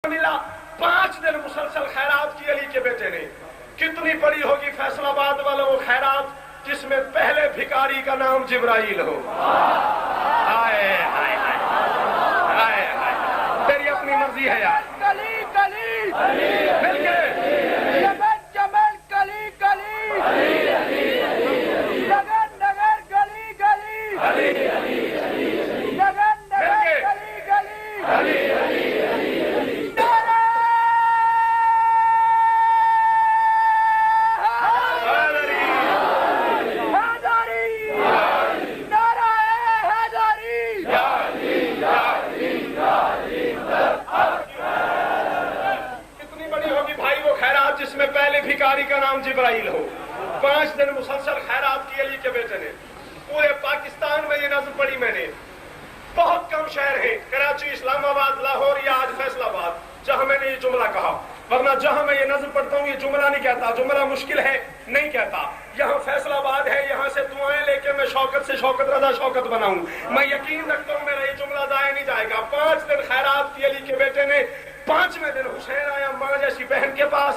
ملا 5 دن مسلسل خیرات کی علی کے بیٹے نے. کتنی بڑی ہوگی فیصل آباد والوں وہ خیرات جس میں پہلے بھکاری کا نام جبرائیل ہو. ہائے ہائے ہائے ہائے، تیری اپنی مرضی ہے یار. کلی کلی مل کے جمل جمل کلی کلی نگر نگر گلی گلی نگر نگر گلی گلی نعرہ حیدری، نعرہ حیدری. کتنی بڑی ہوگی بھائی وہ خیرات جس میں پہلے بھکاری کا نام جبرائیل ہو. 5 دن مسلسل خیرات کی علی کے بیٹے نے. پورے پاکستان میں یہ نظم پڑھی میں نے. بہت کم شہر ہیں، کراچی، اسلام آباد، لاہور یا آج فیصل آباد، جہاں میں نے یہ جملہ کہا. ورنہ جہاں میں یہ نظم پڑھتا ہوں یہ جملہ نہیں کہتا، جملہ مشکل ہے نہیں کہتا. یہاں فیصل آباد ہے، یہاں سے دعائیں لے کے میں شوکت سے شوکت رضا شوکت بناؤں. میں یقین رکھتا ہوں میرا یہ جملہ ضائع نہیں جائے گا. 5 دن خیرات کی علی کے بیٹے نے. 5ویں دن حسین آیا ماں جیسی بہن کے پاس.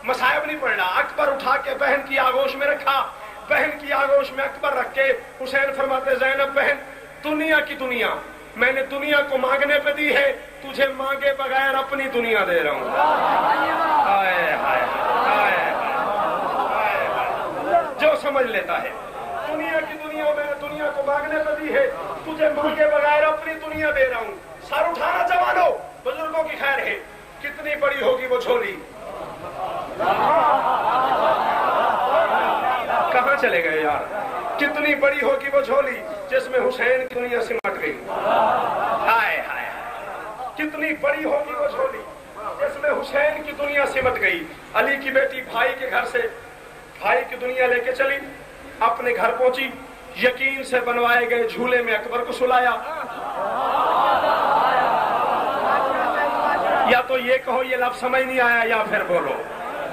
مصائب نہیں پڑھ رہا، اکبر اٹھا کے بہن کی آغوش میں رکھا. بہن کی آغوش میں اکبر رکھ کے حسین فرماتے زینب بہن، دنیا کی دنیا میں نے دنیا کو مانگنے پہ دی ہے، تجھے مانگے بغیر اپنی دنیا دے رہا ہوں. ہائے ہائے ہائے ہائے، جو سمجھ لیتا ہے دنیا کی دنیا میں نے دنیا کو مانگنے پہ دی ہے، تجھے مانگے بغیر اپنی دنیا دے رہا ہوں. سر اٹھانا جوانو، بزرگوں کی خیر ہے. کتنی بڑی ہوگی وہ جھولی. کہاں چلے گئے یار؟ کتنی بڑی ہوگی وہ جھولی جس میں حسین کی دنیا سمٹ گئی. ہائے ہائے، کتنی بڑی ہوگی وہ جھولی جس میں حسین کی دنیا سمٹ گئی. علی کی بیٹی بھائی کے گھر سے بھائی کی دنیا لے کے چلی، اپنے گھر پہنچی، یقین سے بنوائے گئے جھولے میں اکبر کو سلایا. یا تو یہ کہو یہ لفظ سمجھ نہیں آیا، یا پھر بولو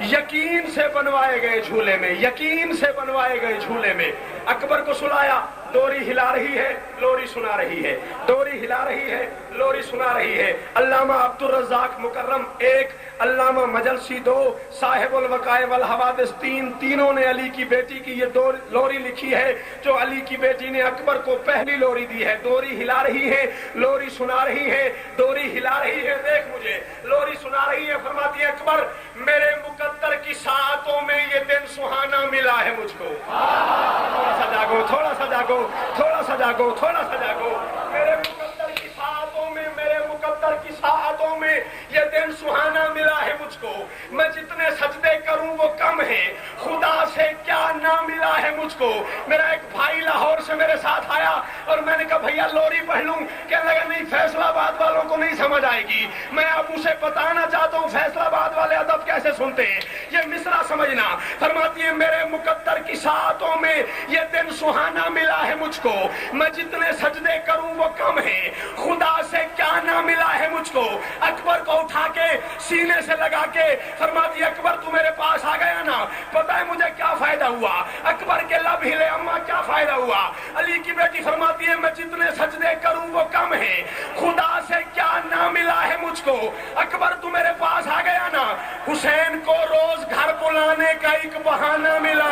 یقین سے بنوائے گئے جھولے میں، یقین سے بنوائے گئے جھولے میں اکبر کو سلایا. ڈوری ہلا رہی ہے، لوری سنا رہی ہے، ڈوری ہلا رہی ہے، لوری سنا رہی ہے. علامہ عبد الرزاق مکرم 1، علامہ مجلسی 2، صاحب الوقائع والحوادث 3، تینوں نے علی کی بیٹی کی یہ لوری لکھی ہے جو علی کی بیٹی نے اکبر کو پہلی لوری دی ہے. ڈوری ہلا رہی ہے، لوری سنا رہی ہے، ڈوری ہلا رہی ہے، دیکھ مجھے لوری سنا رہی ہے. فرماتی ہے اکبر میرے مقدر کی ساعتوں میں یہ دن سہانا ملا ہے مجھ کو. تھوڑا سا جاگو، تھوڑا سا جاگو، تھوڑا سا جاگو، تھوڑا سا جاگو. میرے مقدر کی ساعتوں میں، میرے مقدر کی ساعتوں میں یہ دن سہانا ملا ہے مجھ کو. میں جتنے سجدے کروں وہ کم ہیں، خدا سے کیا نہ ملا ہے مجھ کو. میرا ایک بھائی لاہور سے میرے ساتھ آیا اور میں نے کہا بھیا لوری پڑھ لوں. کہنے لگا نہیں فیصل آباد والوں کو نہیں سمجھ آئے گی. میں اب اسے بتانا چاہتا ہوں فیصل آباد والے ادب کیسے سنتے ہیں. یہ مصرع سمجھنا. فرماتی ہے میرے مقدر کی ساعتوں میں یہ دن سہانا ملا ہے مجھ کو. میں جتنے سجدے کروں وہ کم ہیں، خدا سے کیا نہ ملا ہے مجھ کو. اکبر کو اٹھا کے سینے سے لگا کے فرماتی اکبر تو میرے پاس آ گیا نا، پتہ ہے مجھے کیا فائدہ ہوا. اکبر کے لب ہلے، اما کیا فائدہ ہوا. علی کی بیٹی فرماتی ہے میں جتنے سجدے کروں وہ کم ہیں، خدا سے کیا نہ ملا ہے مجھ کو. اکبر تو میرے پاس آ گیا نا، حسین کو روز گھر بلانے کا ایک بہانہ ملا.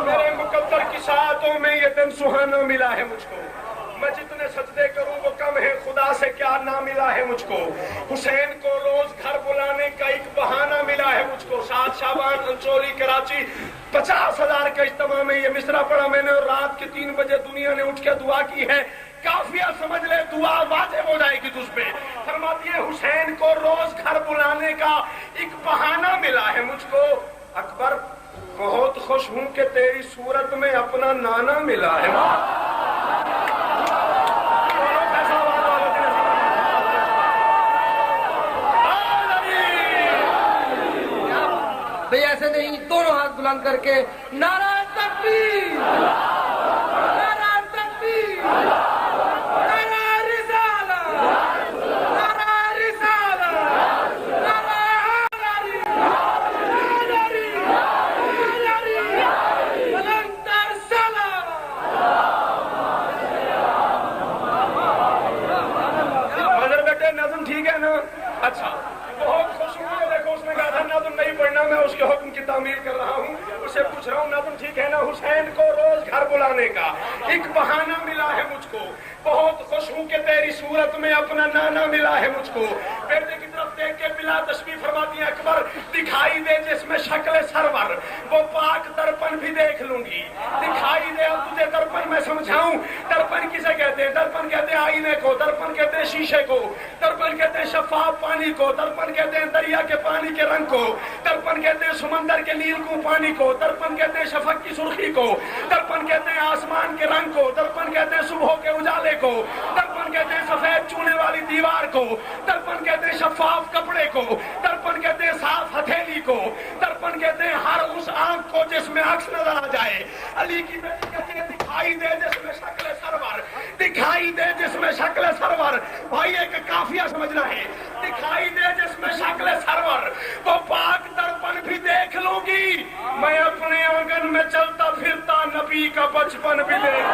میرے مقدر کی ساعتوں میں یہ دن سہانا ملا ہے مجھ کو. میں جتنے سجدے کروں وہ کم ہے، خدا سے کیا نہ ملا ہے مجھ کو. حسین کو روز گھر بلانے کا ایک بہانہ ملا ہے مجھ کو. 7 شعبان انچولی کراچی 50,000 کے اجتماع میں یہ مصرع پڑھا میں نے اور رات کے 3 بجے دنیا نے اٹھ کے دعا کی ہے. کافیہ سمجھ لے دعا واجب ہو جائے گی تجھ پہ. فرماتی ہے حسین کو روز گھر بلانے کا ایک بہانہ ملا ہے مجھ کو. اکبر بہت خوش ہوں کہ تیری صورت میں اپنا نانا ملا ہے. بھئی ایسے نہیں، دونوں ہاتھ بلا بلند کر کے نعرہ تکبیر، نعرہ تکبیر، نعرہ رسالہ، نعرہ رسالہ، نعرہ حیدری، حیدری، حیدری، بلند تر سلام۔ حضرت بیٹے نظم ٹھیک ہے نا؟ اچھا، بہت خوش ہوں۔ دیکھو اس نے کہا تھا نظم نہیں پڑھنا، میں اس کے حکم کی تعمیل کر رہا ہوں، اسے پوچھ رہا ہوں نظم ٹھیک ہے نا؟ حسین کو روز گھر بلانے کا ایک بہانہ ملا ہے مجھ کو، بہت خوش ہوں کہ تیری صورت میں اپنا نانا ملا ہے مجھ کو۔ بیٹے کی طرف دیکھ کے بلا تشبیہ فرماتی ہیں اکبر دکھائی دے جس میں شکل سرور، وہ پاک درپن بھی دیکھ لوں گی، دکھائی دے اب تجھے درپن میں سمجھاؤں۔ درپن کسے کہتے ہیں؟ درپن کہتے ہیں آئینے کو، درپن کہتے ہیں شیشے کو، درپن کہتے ہیں شفاف پانی کو، درپن کہتے ہیں دریا کے پانی کے رنگ کو، درپن کہتے ہیں سمندر کے نیل کو پانی کو، درپن کہتے ہیں شفق کی سرخی کو، درپن کہتے ہیں آسمان کے رنگ کو، درپن کہتے ہیں صبح کے اجالے کو، درپن کہتے ہیں سفید چونے والی دیوار کو، درپن کہتے ہیں شفاف کپڑے کو، درپن کہتے ہیں صاف ہتھیلی کو، درپن کہتے ہیں ہر اس آنکھ کو جس میں عکس نظر آ جائے۔ علی کی بیٹی کہتی ہے دکھائی دے جس میں شکل سرور، دکھائی دے جس میں شکل سرور۔ بھائی ایک قافیہ سمجھنا ہے، دکھائی دے جس میں شکل سرور، وہ پاک درپن بھی دیکھ لوں گی، میں اپنے آنگن میں چلتا پھرتا نبی کا بچپن بھی دیکھ۔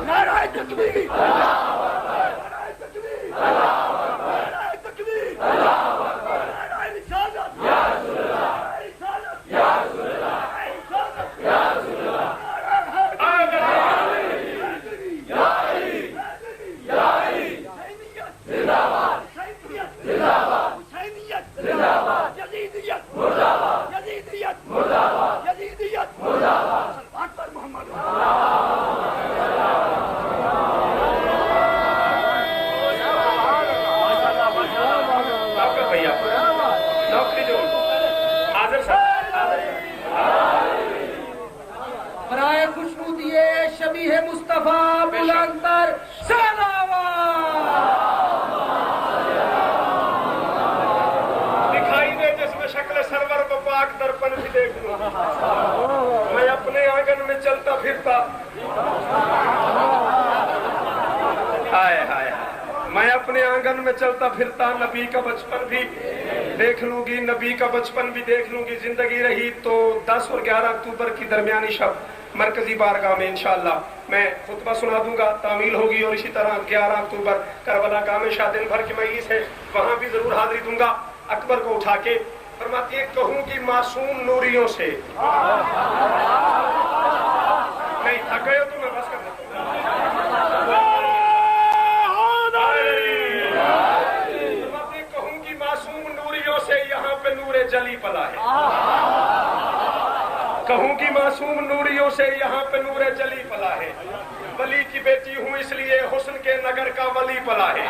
نعرہ تکبیر، برائے خوشبو دیے شبیہ مصطفیٰ بلند تر دکھائی دے جس میں شکل سرور کو پاک درپن بھی دیکھ لوں، میں اپنے آنگن میں چلتا پھرتا، ہائے ہائے میں اپنے آنگن میں چلتا پھرتا نبی کا بچپن بھی دیکھ لوں گی، نبی کا بچپن بھی دیکھ لوں گی۔ زندگی رہی تو 10 اور 11 اکتوبر کی درمیانی شب مرکزی بارگاہ میں انشاءاللہ میں خطبہ سنا دوں گا، تعمیل ہوگی، اور اسی طرح 11 اکتوبر کربلا گاہ شاہ دن بھر کی مجلس ہے، وہاں بھی ضرور حاضری دوں گا۔ اکبر کو اٹھا کے فرماتی ہے کہوں کہ معصوم نوریوں سے، نہیں تھک گئے ہو تو میں بس کر دیتا ہوں، کہوں کہ معصوم نوریوں سے یہاں پہ نور جلی پلا ہے، کہوں کہ معصوم نوریوں سے یہاں پہ نور جلی پلا ہے، ولی کی بیٹی ہوں اس لیے حسن کے نگر کا ولی پلا ہے۔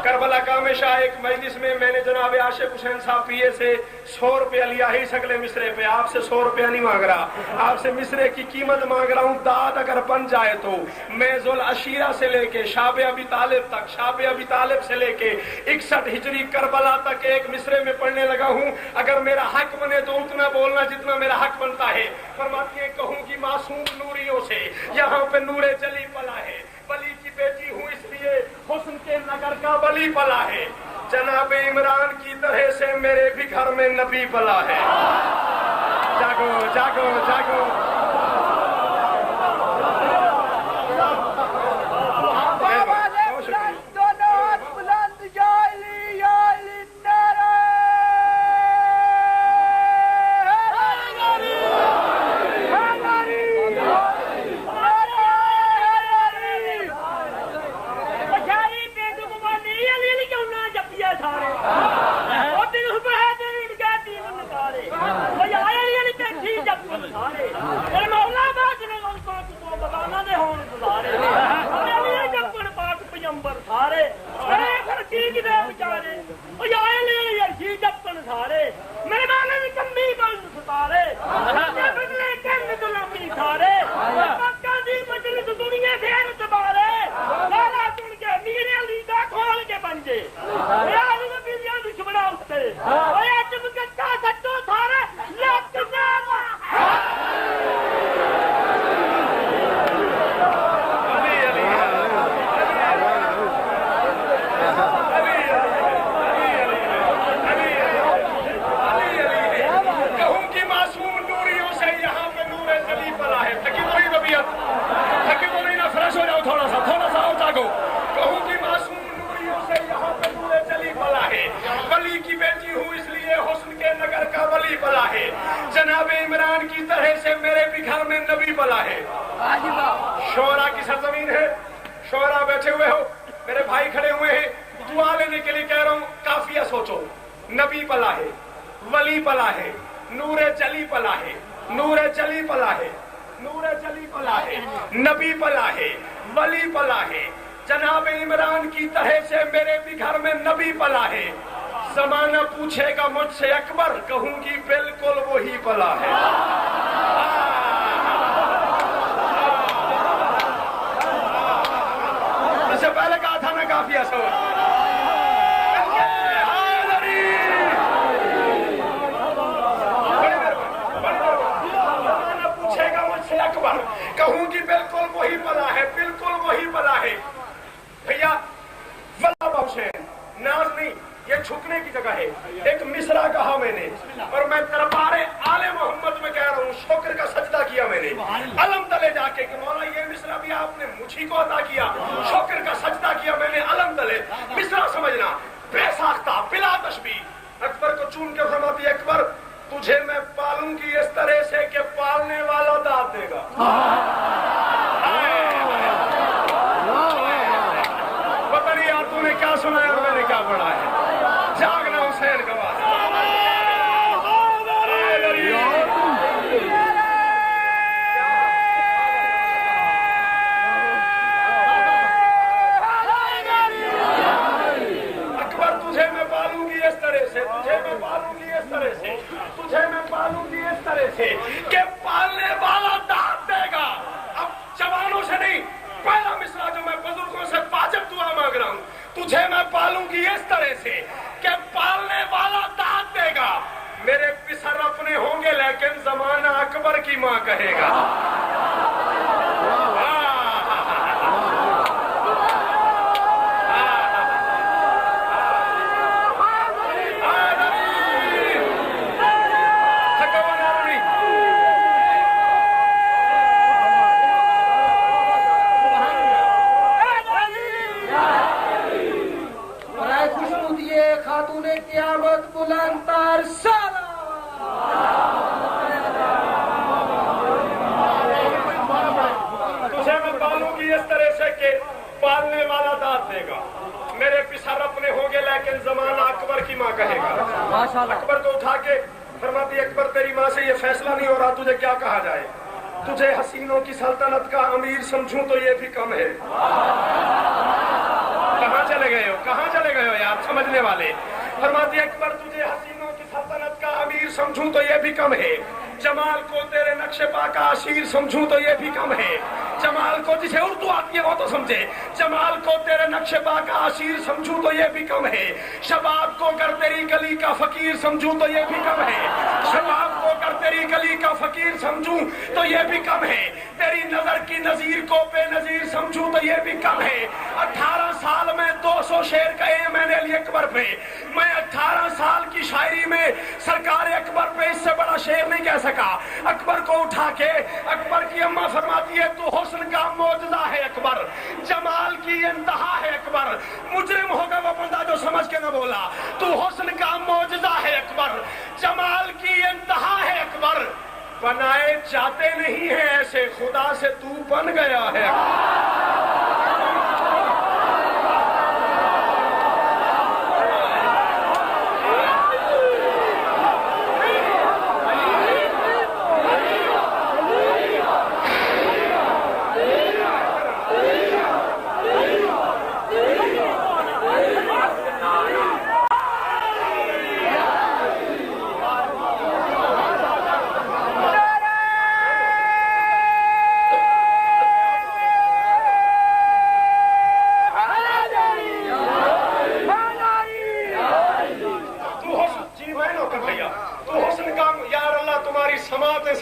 کربلا کا شاہ ایک مجلس میں نے جناب عاشق حسین صاحب پیے سے 100 روپے لیا ہی سگلے مصرے پہ، آپ سے 100 روپیہ نہیں مانگ رہا، آپ سے مصرے کی قیمت مانگ رہا ہوں، داد اگر بن جائے تو میں ذوالعشیرہ سے لے کے شاب ابی طالب تک، شاب ابی طالب سے لے کے 61 ہجری کربلا تک ایک مصرے میں پڑھنے لگا ہوں، اگر میرا حق بنے تو اتنا بولنا جتنا میرا حق بنتا ہے۔ فرماتی ہیں کہوں کہ معصوم نوریوں سے یہاں پہ نور جلی پلا ہے، ولی کی بیٹی ہوں اس لیے حسن کے نگر کا ولی پلا ہے، جناب عمران کی طرح سے میرے بھی گھر میں نبی پلا ہے۔ جاگو جاگو جاگو، سارے پھر کی دے بچارے وہ آئے لے یرشی جپن سارے میرے بانے بھی کمی بن ستارے بدلے کن غلامی سارے پکا دی مجلس دنیا پھر تبارے سارا سن کے میرے علی دا کھول کے بنجے علی نبی دیا دشمنا اٹھتے چپ کچا سچو سارے لک جناب عمران کی طرح سے میرے بھی گھر میں نبی پلا ہے. شعراء کی سرزمین ہے, شعراء بیٹھے ہوئے ہو, میرے بھائی کھڑے ہوئے ہیں, دعا لینے کے لیے کہہ رہا ہوں. کافیہ سوچو, نبی پلا ہے, ولی پلا ہے, نور جلی پلا ہے, نور جلی پلا ہے, نور جلی پلا ہے, نبی پلا ہے, ولی پلا ہے. جناب عمران کی طرح سے میرے بھی گھر میں نبی پلا ہے. زمانہ پوچھے گا مجھ سے اکبر, کہوں گی بالکل وہی پلا ہے. اس سے پہلے کہا تھا نا کافیہ سوچ. زمانہ پوچھے گا مجھ سے اکبر, کہوں گی بالکل وہی پلا ہے, بالکل وہی پلا ہے. بھیا ولا حسین ناز نہیں, یہ چھکنے کی جگہ ہے. ایک مصرع کہا میں نے, اور میں دربار آل محمد میں کہہ رہا ہوں, شکر کا سجدہ کیا میں نے علم تلے جا کے کہ مولا یہ مصرع بھی آپ نے مجھی کو عطا کیا. شکر کا سجدہ کیا میں نے علم تلے. مصرع سمجھنا بے ساختہ بلا تشبیہ. اکبر کو چون کے فرماتی, اکبر تجھے میں پالوں گی اس طرح سے کہ پالنے والا داد دے گا. پتہ نہیں یار تو نے کیا سنا ہے اور میں نے کیا پڑھا ہے. جاگنا حسین کا بات. اکبر تجھے میں پالوں گی اس طرح سے, تجھے میں پالوں گی اس طرح سے, تجھے میں پالوں گی اس طرح سے کہ پالنے والا داد دے گا. اب جوانوں سے نہیں, پہلا مصرع جو میں بزرگوں سے واجب دعا مانگ رہا ہوں, تجھے میں پالوں گی اس طرح سے کہ پالنے والا داد دے گا. میرے پسر اپنے ہوں گے لیکن زمانہ اکبر کی ماں کہے گا. خاتون قیامت بلند تر تجھے میں پالوں گی اس طرح سے کہ پالنے والا داد دے گا. میرے پسر اپنے ہوں گے لیکن زمانہ اکبر کی ماں کہے گا. اکبر کو اٹھا کے فرماتی, اکبر تیری ماں سے یہ فیصلہ نہیں ہو رہا, تجھے کیا کہا جائے. تجھے حسینوں کی سلطنت کا امیر سمجھوں تو یہ بھی کم ہے. کہاں چلے گئے ہو, کہاں چلے گئے ہو یار سمجھنے والے. فرماتی اکبر تجھے حسینوں کی سلطنت کا امیر سمجھوں تو یہ بھی کم ہے. جمال کو تیرے نقش پا کا اسیر سمجھوں تو یہ بھی کم ہے. جمال کو, جسے اردو آتی ہے وہ تو سمجھے, جمال کو تیرے نقش پا کا اسیر سمجھوں تو یہ بھی کم ہے. شباب کو کر تیری گلی کا فقیر سمجھوں تو یہ بھی کم ہے. شباب کو کر تیری گلی کا فقیر سمجھوں تو یہ بھی کم ہے. تیری نظر کی نظیر کو بے نظیر سمجھوں تو یہ بھی کم ہے. 18 سال میں 200 شعر کہے میں نے علی اکبر پہ. میں 18 سال کی شاعری میں سرکار اکبر پہ اس سے بڑا شعر نہیں کہہ سکا. اکبر کو اٹھا کے اکبر کی اماں فرماتی ہے, تو حسن کا معجزہ ہے اکبر, جمال کی انتہا ہے اکبر. مجرم ہوگا وہ بندہ جو سمجھ کے نہ بولا. تو حسن کا معجزہ ہے اکبر, جمال کی انتہا ہے اکبر. بنائے جاتے نہیں ہیں ایسے, خدا سے تو بن گیا ہے.